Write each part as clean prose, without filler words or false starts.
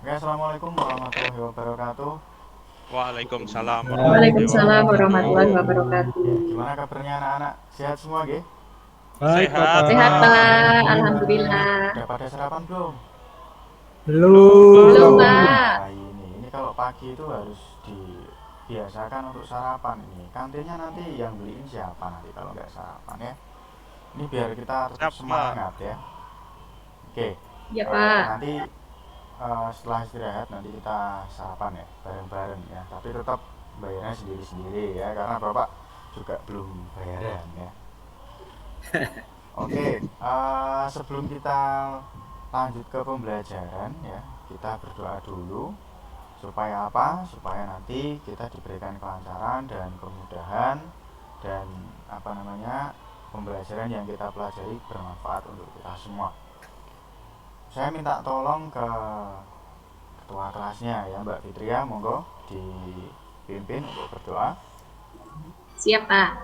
Oke, assalamualaikum warahmatullahi wabarakatuh. Waalaikumsalam warahmatullahi Waalaikumsalam wabarakatuh. warahmatullahi wabarakatuh. Ya, gimana kabarnya anak-anak? Sehat semua, ge? Baik, Sehat, Sehat Bapak. Pak. Pak, Alhamdulillah. Alhamdulillah. Udah pada sarapan belum? Belum, Belum Pak. Belum. Pak. Nah, ini kalau pagi itu harus dibiasakan untuk sarapan ini. Kantinnya nanti yang beliin siapa nanti kalau nggak sarapan ya? Ini biar kita tetap Siap, Pak. semangat ya. Oke, Ya Pak. nanti setelah istirahat nanti kita sarapan ya, bareng-bareng ya. Tapi tetap bayarnya sendiri-sendiri ya, karena bapak juga belum bayaran ya. Oke, sebelum kita lanjut ke pembelajaran ya, kita berdoa dulu supaya apa? Supaya nanti kita diberikan kelancaran dan kemudahan dan apa namanya pembelajaran yang kita pelajari bermanfaat untuk kita semua. Saya minta tolong ke ketua kelasnya ya Mbak Fitria, monggo dipimpin untuk berdoa. Siap Pak.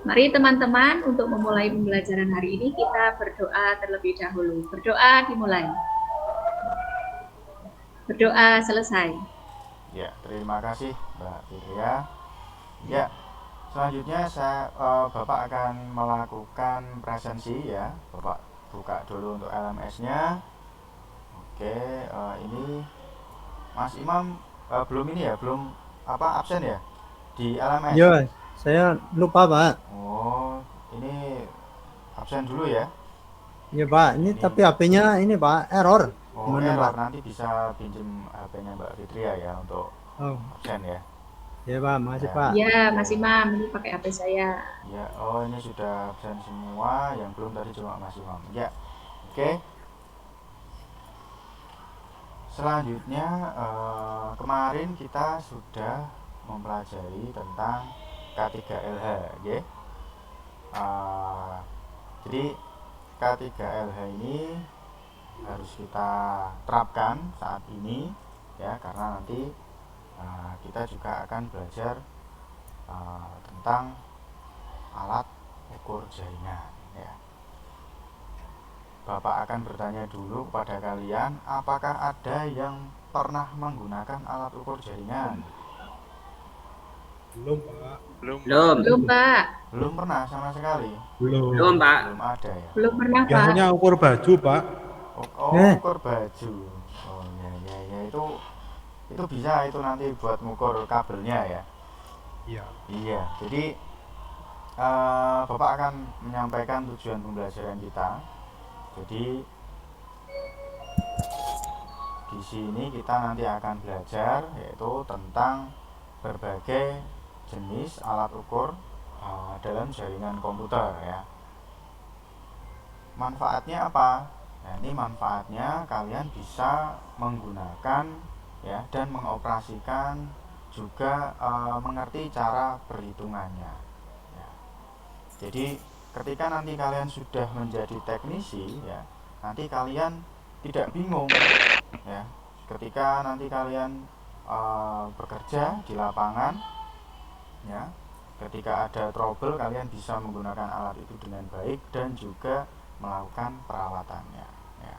Mari teman-teman untuk memulai pembelajaran hari ini kita berdoa terlebih dahulu. Berdoa dimulai. Berdoa selesai. Ya, terima kasih Mbak Fitria. Ya, selanjutnya Bapak akan melakukan presensi ya. Bapak buka dulu untuk LMS-nya. Oke, ini Mas Imam belum ini ya, belum apa absen ya di LMS. Ya, saya lupa, Pak. Oh, ini absen dulu ya. Ya, Pak. Ini Ini tapi HP-nya ini, Pak, error. oh Gimana, error, Pak? nanti bisa pinjem HP-nya Mbak Fitria ya untuk Oh, absen ya. ya, Pak. Makasih, Ya, Pak. Ya oke. Mas Imam, ini pakai HP saya. Ya, oh ini sudah absen semua, yang belum tadi cuma Mas Imam. Ya, oke. Selanjutnya kemarin kita sudah mempelajari tentang K3LH, ya. Eh, jadi K3LH ini harus kita terapkan saat ini ya, karena nanti kita juga akan belajar tentang alat ukur jaringan ya. Bapak akan bertanya dulu kepada kalian, apakah ada yang pernah menggunakan alat ukur jaringan? Belum, Pak. Belum, Pak. Belum, Belum Pak. Belum pernah sama sekali? belum Belum. Pak. Belum ada ya? Belum pernah Pak. Biasanya ukur baju, Pak. Oh, ukur baju. Oh ya ya ya, itu bisa, itu nanti buat ngukur kabelnya ya. Iya. Iya, jadi Bapak akan menyampaikan tujuan pembelajaran kita. Jadi di sini kita nanti akan belajar yaitu tentang berbagai jenis alat ukur dalam jaringan komputer ya. Manfaatnya apa? Nah, ini manfaatnya kalian bisa menggunakan ya dan mengoperasikan juga mengerti cara perhitungannya. Ya. Jadi ketika nanti kalian sudah menjadi teknisi ya, nanti kalian tidak bingung ya. Ketika nanti kalian bekerja di lapangan ya, ketika ada trouble kalian bisa menggunakan alat itu dengan baik dan juga melakukan perawatannya ya.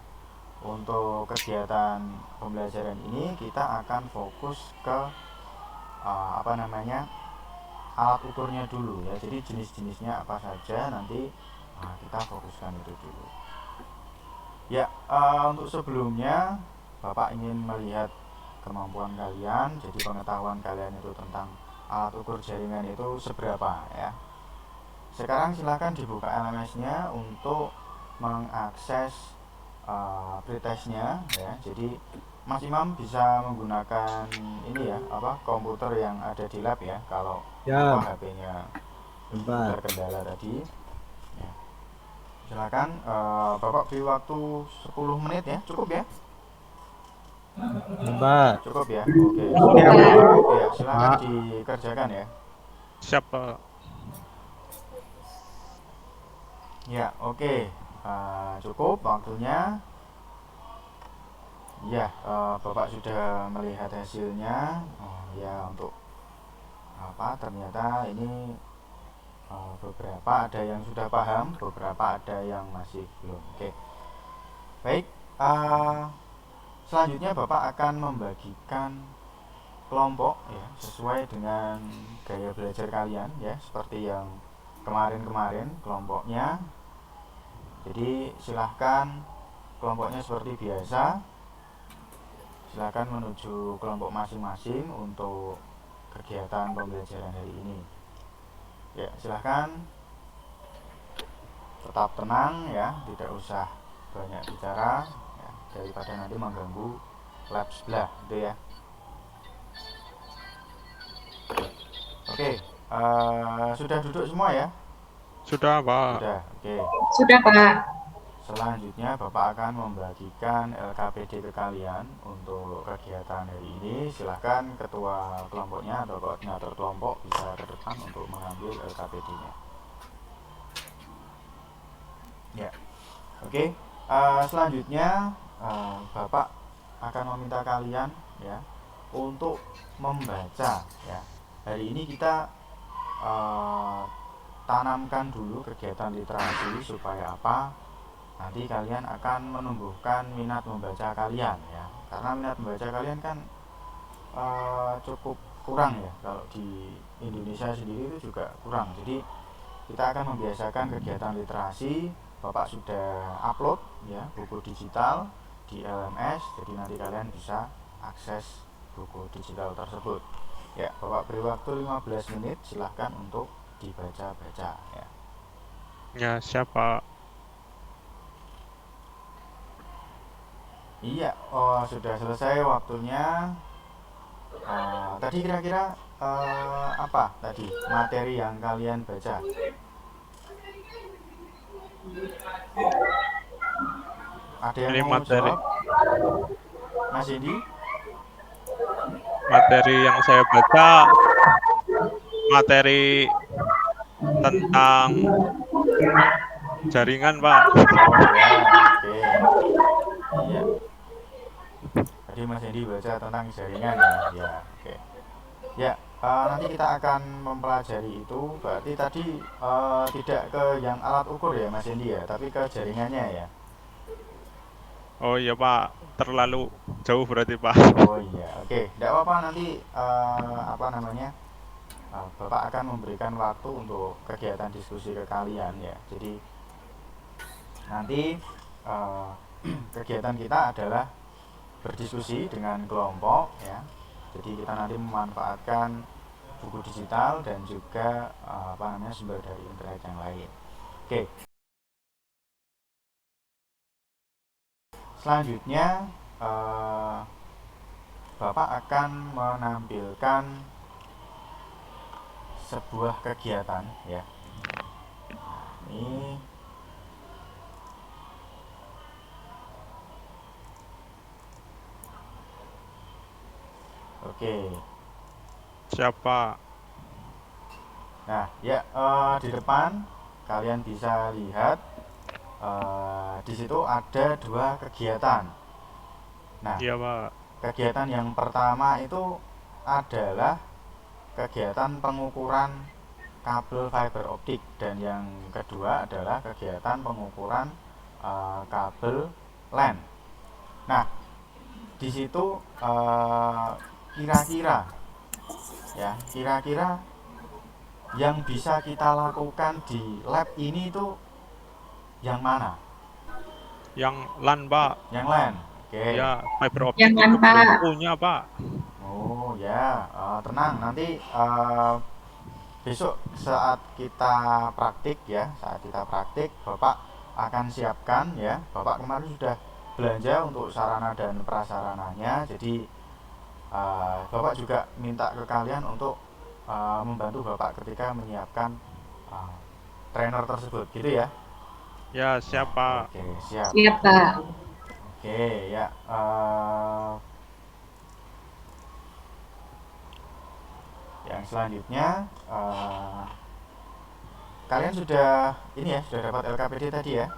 Untuk kegiatan pembelajaran ini kita akan fokus ke apa namanya alat ukurnya dulu ya. Jadi jenis-jenisnya apa saja nanti kita fokuskan itu dulu ya. Untuk sebelumnya Bapak ingin melihat kemampuan kalian, jadi pengetahuan kalian itu tentang alat ukur jaringan itu seberapa ya. Sekarang silahkan dibuka LMS-nya untuk mengakses pretestnya ya. Jadi Mas Imam bisa menggunakan ini ya, apa komputer yang ada di lab ya, kalau Ya, HP-nya Pak. terkendala tadi ya. Silakan Bapak beri waktu 10 menit ya, cukup ya? Ya, Pak. Cukup ya, oke. Oke, Cukup ya, silakan Pak. dikerjakan ya. Siap, Pak. Ya, oke. Cukup waktunya. Ya, Bapak sudah melihat hasilnya. Oh, ya, untuk apa? Ternyata ini beberapa ada yang sudah paham, beberapa ada yang masih belum. Oke. Baik. Selanjutnya Bapak akan membagikan kelompok ya sesuai dengan gaya belajar kalian ya, seperti yang kemarin-kemarin kelompoknya. Jadi silahkan kelompoknya seperti biasa, silahkan menuju kelompok masing-masing untuk kegiatan pembelajaran hari ini ya. Silahkan tetap tenang ya, tidak usah banyak bicara ya, daripada nanti mengganggu lab sebelah gitu ya. Oke, sudah duduk semua ya? Sudah, Pak. Sudah, oke. Sudah, Pak. Selanjutnya Bapak akan membagikan LKPD ke kalian untuk kegiatan hari ini. Silahkan ketua kelompoknya atau koordinator kelompok bisa ke depan untuk mengambil LKPD-nya. Ya, oke. Selanjutnya Bapak akan meminta kalian ya untuk membaca ya. Hari ini kita tanamkan dulu kegiatan literasi supaya apa? Nanti kalian akan menumbuhkan minat membaca kalian ya, karena minat membaca kalian kan cukup kurang ya, kalau di Indonesia sendiri itu juga kurang. Jadi kita akan membiasakan kegiatan literasi. Bapak sudah upload ya buku digital di LMS, jadi nanti kalian bisa akses buku digital tersebut ya. Bapak beri waktu 15 menit, silahkan untuk dibaca-baca ya. Ya, siapa? Iya, oh sudah selesai waktunya. Tadi kira-kira apa tadi materi yang kalian baca? Ada yang Ini mau materi jawab? Mas Indi? materi yang saya baca materi tentang jaringan, Pak. Oh ya, oke. Iya. Tadi Mas Indi baca tentang jaringan ya. Ya, oke. Ya, nanti kita akan mempelajari itu. Berarti tadi tidak ke yang alat ukur ya Mas Indi ya, tapi ke jaringannya ya. Oh iya, Pak. Terlalu jauh berarti, Pak. Oh iya, oke. Tidak apa-apa, nanti apa namanya? Bapak akan memberikan waktu untuk kegiatan diskusi ke kalian ya. Jadi nanti kegiatan kita adalah berdiskusi dengan kelompok ya. Jadi kita nanti memanfaatkan buku digital dan juga apa namanya sumber dari internet yang lain. Oke. Selanjutnya Bapak akan menampilkan sebuah kegiatan ya. Ini oke. Siapa? Nah, ya di depan kalian bisa lihat di situ ada dua kegiatan. Nah, Iya, Pak. kegiatan yang pertama itu adalah kegiatan pengukuran kabel fiber optik, dan yang kedua adalah kegiatan pengukuran kabel LAN. Nah, di situ kira-kira yang bisa kita lakukan di lab ini itu yang mana? Yang LAN, Pak. Yang LAN. Oke. Ya, fiber optik Yang LAN, itu belum Pak. punya, Pak. Oh ya, tenang, nanti besok saat kita praktik ya, Bapak akan siapkan ya. Bapak kemarin sudah belanja untuk sarana dan prasarananya, jadi Bapak juga minta ke kalian untuk membantu Bapak ketika menyiapkan trainer tersebut gitu ya. Ya, siapa? Oke, siap. Siap, Pak. Oke ya, yang selanjutnya kalian sudah ini ya, sudah dapat LKPD tadi ya.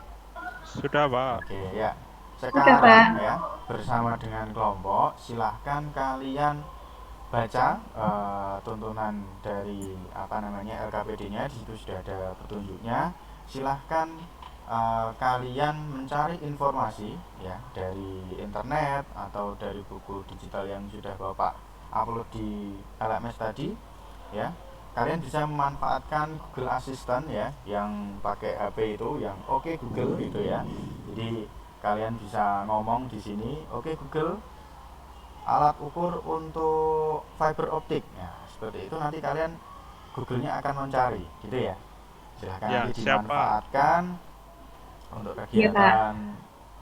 Sudah, Pak. Oke ya, Pak. sekarang ya bersama dengan kelompok silahkan kalian baca tuntunan dari apa namanya LKPD-nya. Di situ sudah ada petunjuknya. Silahkan kalian mencari informasi ya dari internet atau dari buku digital yang sudah Bapak upload di LMS tadi ya, kalian bisa memanfaatkan Google Assistant ya yang pakai HP itu, yang oke Google gitu ya. Jadi kalian bisa ngomong di sini, oke Google, alat ukur untuk fiber optik ya, seperti itu. Nanti kalian Google-nya akan mencari gitu ya. Silahkan Ya, nanti siapa? dimanfaatkan untuk Iya, Pak. kegiatan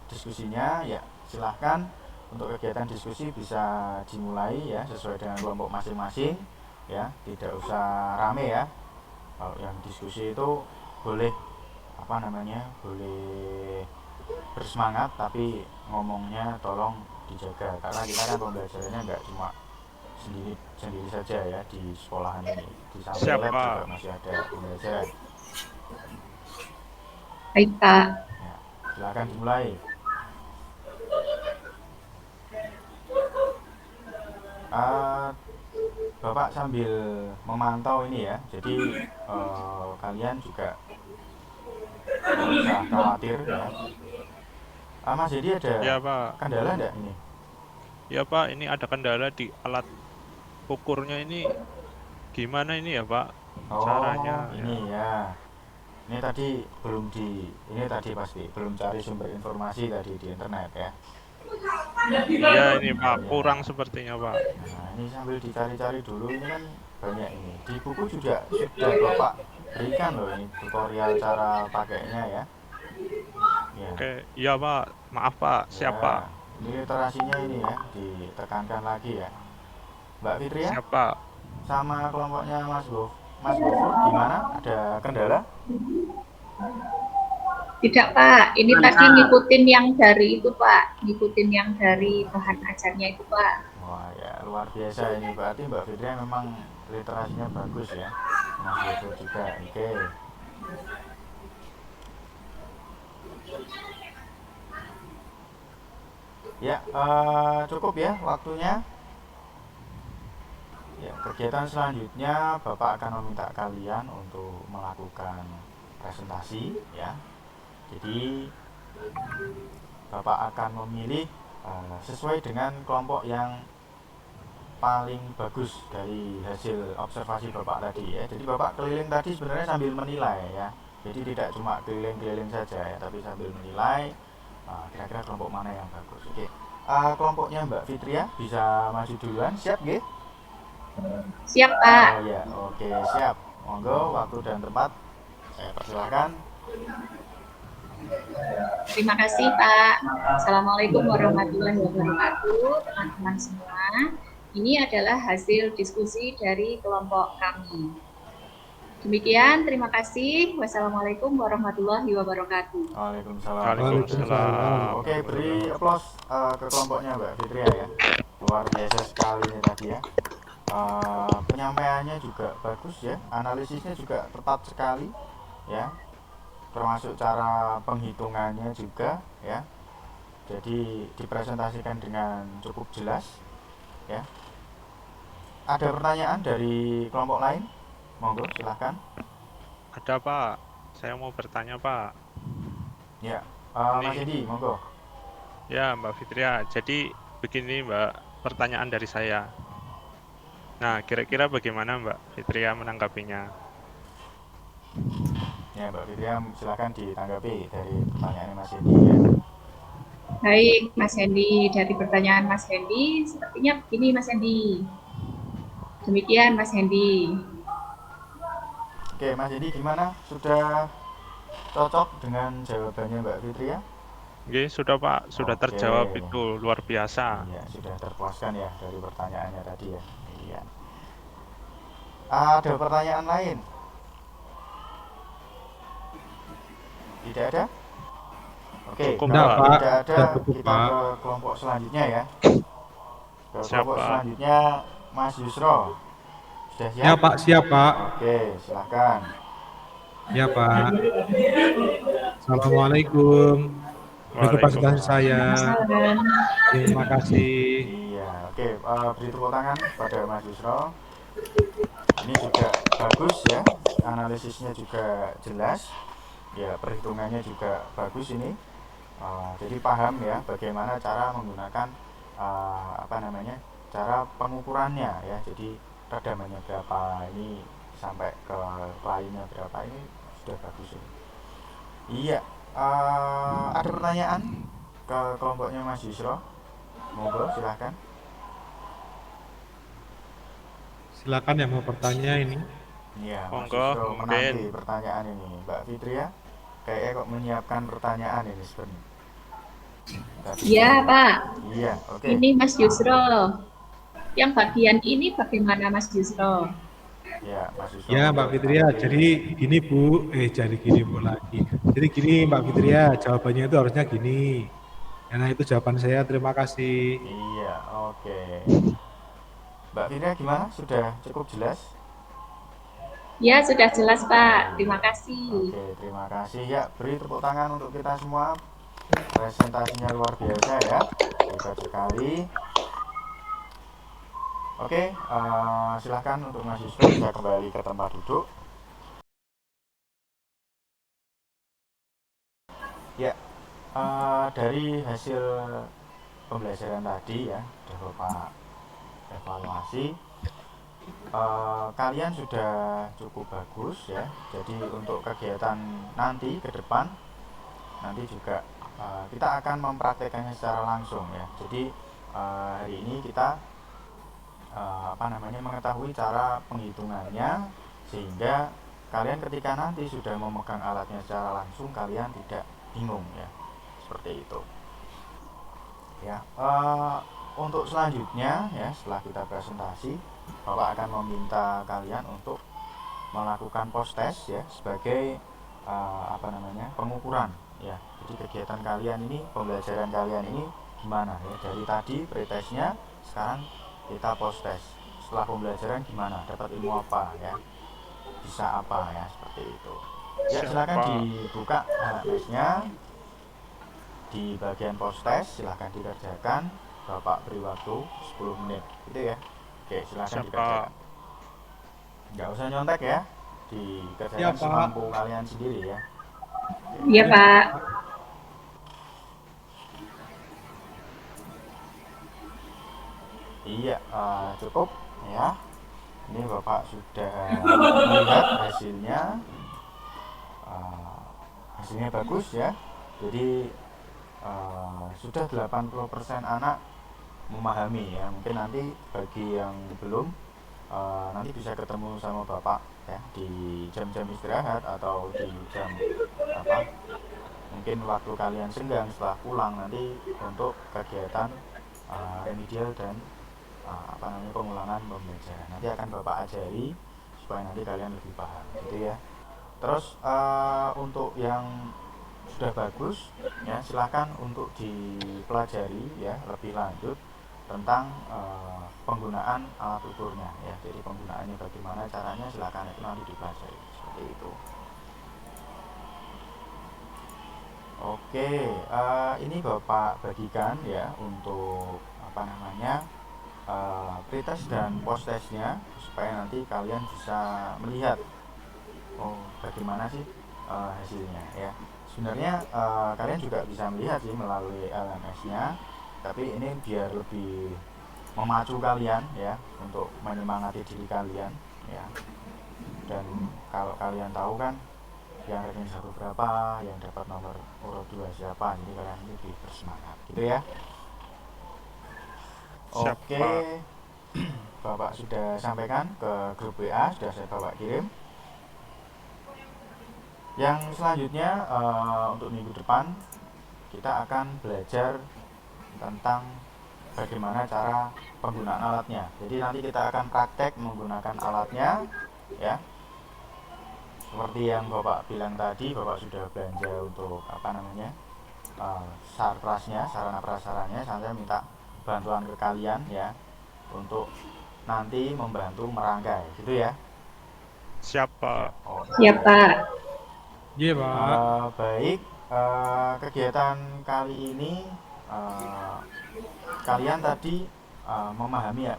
diskusinya ya. Silahkan untuk kegiatan diskusi bisa dimulai ya sesuai dengan kelompok masing-masing ya, tidak usah rame ya. Kalau yang diskusi itu boleh boleh bersemangat, tapi ngomongnya tolong dijaga karena kita kan pembelajarannya nggak cuma sendiri sendiri saja ya di sekolahan ini, di samping Siap, lab juga Pak. masih ada pembelajaran Baik, Pak. ya. Silakan dimulai. Uh, Bapak sambil memantau ini ya, jadi kalian juga nggak usah khawatir ya. Mas jadi ada Ya, Pak. kendala enggak ini? Ya, Pak, ini ada kendala di alat ukurnya ini. Gimana ini ya, Pak? Caranya Ini ya. Ini tadi pasti belum cari sumber informasi tadi di internet ya. iya ini, Pak, Ya. kurang sepertinya, Pak. Nah, ini sambil dicari-cari dulu, ini kan banyak ini. Di buku juga sudah Bapak berikan loh ini tutorial cara pakainya ya. Ya. Oke, iya, Pak. Maaf, Pak. Siap, Ya, Pak. ini literasinya ini ya, ditekankan lagi ya. Mbak Fitri ya, Siap, Pak. sama kelompoknya Mas Gofur gimana? Ada kendala? Tidak, Pak. Ini tadi ngikutin yang dari itu, Pak. Ngikutin yang dari bahan ajarnya itu, Pak. Wah ya, luar biasa ini, berarti Mbak Fitri memang literasinya bagus ya. Mas Gofur juga, oke. Ya, cukup ya waktunya. Ya, kegiatan selanjutnya Bapak akan meminta kalian untuk melakukan presentasi ya. Jadi Bapak akan memilih sesuai dengan kelompok yang paling bagus dari hasil observasi Bapak tadi ya. Jadi Bapak keliling tadi sebenarnya sambil menilai ya. Jadi tidak cuma keliling-keliling saja ya, tapi sambil menilai kira-kira kelompok mana yang bagus. Oke. Kelompoknya Mbak Fitria bisa maju duluan, siap nggih? Siap, Pak. Oh ya, oke, siap. Monggo, waktu dan tempat saya persilahkan. Terima kasih, Pak. Assalamualaikum warahmatullahi wabarakatuh, teman-teman semua. Ini adalah hasil diskusi dari kelompok kami. Demikian, terima kasih. Wassalamualaikum warahmatullahi wabarakatuh. Waalaikumsalam. Waalaikumsalam. Oke, beri aplaus ke kelompoknya Mbak Fitria ya. Luar biasa sekali ini tadi ya. Penyampaiannya juga bagus ya, analisisnya juga tepat sekali ya, termasuk cara penghitungannya juga ya. Jadi dipresentasikan dengan cukup jelas ya. Ada pertanyaan dari kelompok lain? Monggo silahkan. Ada, Pak. Saya mau bertanya, Pak. Ya, Ini- Mas Edi, monggo. Ya, Mbak Fitria. Jadi begini, Mbak, pertanyaan dari saya. Nah, kira-kira bagaimana Mbak Fitria menanggapinya? Ya, Mbak Fitria silahkan ditanggapi dari pertanyaan Mas Edi ya. Baik, Mas Hendy. Dari pertanyaan Mas Hendy, sepertinya begini, Mas Hendy. Demikian, Mas Hendy. Oke, Mas Edi gimana? Sudah cocok dengan jawabannya Mbak Fitria? Oke, sudah Pak, sudah Oke. terjawab itu luar biasa. Iya, sudah terpuaskan ya dari pertanyaannya tadi ya. Iya. Ada pertanyaan lain? Tidak ada? Oke, Cukup, kalau Pak. tidak ada, Cukup, kita Pak. ke kelompok selanjutnya ya. Ke Siap, kelompok Pak. selanjutnya Mas Yusro. Sudah siap? Ya Pak, siap Pak. Oke, silahkan. Ya Pak. Assalamualaikum. Berikut presentasi saya. Salam. Terima kasih. Iya, oke. Beri tepuk tangan pada Mas Yusro. Ini juga bagus ya, analisisnya juga jelas. ya perhitungannya juga bagus ini. Jadi paham ya bagaimana cara menggunakan cara pengukurannya ya. Jadi redamannya berapa ini sampai ke kliennya berapa ini sudah bagus ini. Iya, ada pertanyaan ke kelompoknya Mas Yusro? Monggo silahkan. Silakan yang mau bertanya ini. Iya, Mas Monggo, Yusro mungkin. menanti pertanyaan ini. Mbak Fitria kayaknya kok menyiapkan pertanyaan ini sebenarnya. Iya, Pak. Iya, oke. Ini Mas Yusro. Yang bagian ini bagaimana Mas Yusro? Ya, Mas Yusro Ya monggo Mbak Fitria, ditanggapi. jadi gini Bu, jadi gini Bu lagi. Jadi gini Mbak Fitria, jawabannya itu harusnya gini. Nah itu jawaban saya, terima kasih. Iya, oke. Mbak Fitria gimana? Sudah cukup jelas? Ya, sudah jelas, Pak. Terima kasih. Oke, terima kasih. Ya, beri tepuk tangan untuk kita semua. Presentasinya luar biasa ya. Hebat sekali. Oke, silahkan untuk Mas Yusro bisa kembali ke tempat duduk. Ya, dari hasil pembelajaran tadi ya, sudah Bapak evaluasi. Kalian sudah cukup bagus ya. Jadi untuk kegiatan nanti ke depan nanti juga kita akan mempraktekannya secara langsung ya. Jadi hari ini kita mengetahui cara penghitungannya sehingga kalian ketika nanti sudah memegang alatnya secara langsung kalian tidak bingung ya. Seperti itu. Ya, untuk selanjutnya ya setelah kita presentasi Bapak akan meminta kalian untuk melakukan post test ya sebagai pengukuran ya. Jadi kegiatan kalian ini, pembelajaran kalian ini gimana ya, dari tadi pretestnya, sekarang kita post test. Setelah pembelajaran gimana, dapat ilmu apa ya, bisa apa ya, seperti itu ya. Silakan dibuka HMS-nya di bagian post test, silahkan dikerjakan. Bapak beri waktu 10 menit gitu ya. Oke, silahkan dikerjakan. Nggak usah nyontek ya, dikerjakan Pak. semampu kalian sendiri ya. Iya, Pak. Iya, cukup ya. Ini Bapak sudah melihat hasilnya. Hasilnya bagus ya. Jadi sudah 80% anak memahami ya. Mungkin nanti bagi yang belum, nanti bisa ketemu sama Bapak ya di jam-jam istirahat atau di jam mungkin waktu kalian senggang setelah pulang nanti untuk kegiatan remedial dan pengulangan pembelajaran. Nanti akan Bapak ajari supaya nanti kalian lebih paham gitu ya. Terus untuk yang sudah bagus ya silahkan untuk dipelajari ya lebih lanjut tentang penggunaan alat ukurnya ya. Jadi penggunaannya bagaimana caranya, silahkan itu nanti dipelajari seperti itu. Oke, ini Bapak bagikan ya untuk pretest dan post testnya supaya nanti kalian bisa melihat bagaimana sih hasilnya ya. Sebenarnya kalian juga bisa melihat sih melalui LMS-nya, tapi ini biar lebih memacu kalian ya untuk menyemangati diri kalian ya. Dan kalau kalian tahu kan yang ranking 1 berapa, yang dapat nomor urut 2 siapa, jadi kalian lebih bersemangat gitu ya. Oke, Bapak sudah sampaikan ke grup WA, sudah saya Bapak kirim. Yang selanjutnya untuk minggu depan kita akan belajar tentang bagaimana cara penggunaan alatnya. Jadi nanti kita akan praktek menggunakan alatnya ya. Seperti yang Bapak bilang tadi, Bapak sudah belanja untuk sarprasnya, sarana prasarannya. Saya minta bantuan ke kalian ya untuk nanti membantu merangkai gitu ya. Siapa? Siap, Pak. Iya Pak. Baik, kegiatan kali ini kalian tadi memahami ya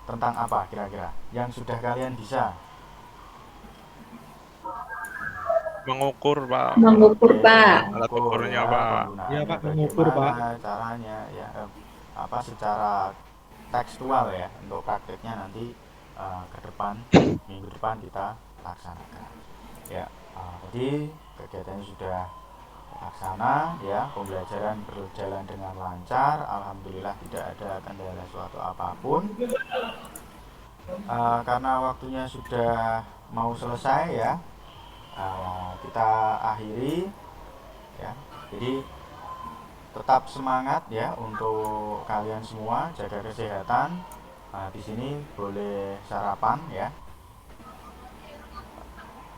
tentang apa kira-kira yang sudah kalian bisa? mengukur, Pak. Mengukur, Oke, Pak. Alat mengukur ukurnya, ya, Pak. penggunaannya Iya, Pak, mengukur, Pak. bagaimana caranya ya, secara tekstual ya, untuk prakteknya nanti ke depan, minggu depan kita laksanakan ya. Jadi kegiatannya sudah laksana ya, pembelajaran berjalan dengan lancar, alhamdulillah tidak ada kendala suatu apapun. Karena waktunya sudah mau selesai ya, kita akhiri ya. Jadi tetap semangat ya untuk kalian semua, jaga kesehatan. Di sini boleh sarapan ya.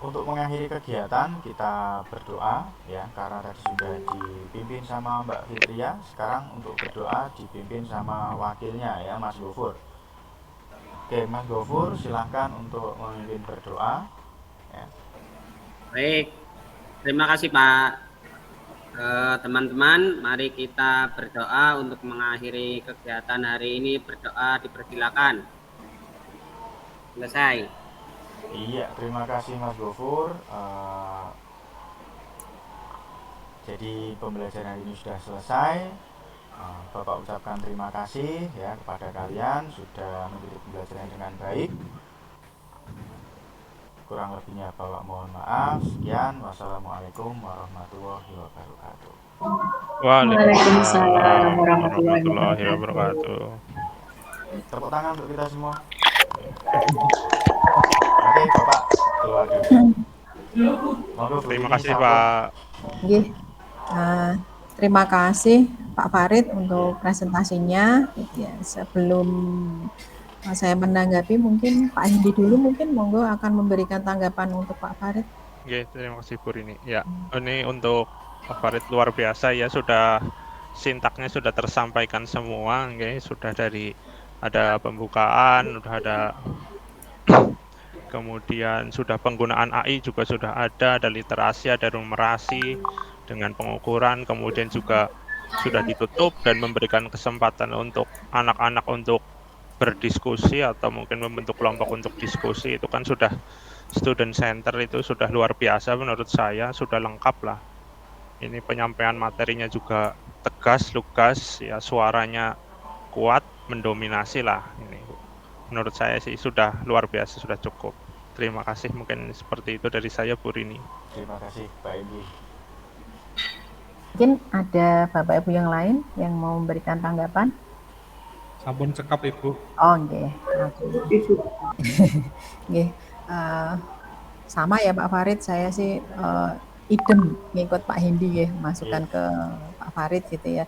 Untuk mengakhiri kegiatan kita berdoa ya, karena tadi sudah dipimpin sama Mbak Fitria. Sekarang untuk berdoa dipimpin sama wakilnya ya, Mas Gofur. Oke, Mas Gofur silahkan untuk memimpin berdoa ya. Baik, terima kasih Pak. Teman-teman, mari kita berdoa untuk mengakhiri kegiatan hari ini. Berdoa dipersilakan. Selesai. Iya, terima kasih Mas Gofur. Jadi pembelajaran ini sudah selesai. Bapak ucapkan terima kasih ya kepada kalian sudah mengikuti pembelajaran dengan baik. Kurang lebihnya Bapak mohon maaf. Sekian, wassalamualaikum warahmatullahi wabarakatuh. Waalaikumsalam warahmatullahi warahmatullahi wabarakatuh. wabarakatuh. Tepuk tangan untuk kita semua. Oke, Bapak keluar dulu. Monggo, Bu Terima Rini, kasih, sampun. Pak. Nggih. Terima kasih Pak Farid untuk presentasinya. Ya, sebelum saya menanggapi, mungkin Pak Hindi dulu mungkin monggo akan memberikan tanggapan untuk Pak Farid. Oke, terima kasih Bu Rini. Ya, ini untuk Pak Farid luar biasa ya, sudah sintaknya sudah tersampaikan semua, oke, sudah dari ada pembukaan, sudah ada kemudian sudah penggunaan AI juga sudah ada literasi, ada numerasi dengan pengukuran, kemudian juga sudah ditutup dan memberikan kesempatan untuk anak-anak untuk berdiskusi atau mungkin membentuk kelompok untuk diskusi. Itu kan sudah student center, itu sudah luar biasa menurut saya, sudah lengkap lah. Ini penyampaian materinya juga tegas, lugas, ya suaranya kuat, mendominasi lah. Ini menurut saya sih sudah luar biasa, sudah cukup. Terima kasih, mungkin seperti itu dari saya Bu Rini. Terima kasih Pak Ibu. Mungkin ada Bapak Ibu yang lain yang mau memberikan tanggapan? Sampun cekap Ibu. Oh, nggih. Nggih. Sama ya Pak Farid, saya sih idem ngikut Pak Hindi ya, masukan ke Pak Farid gitu ya.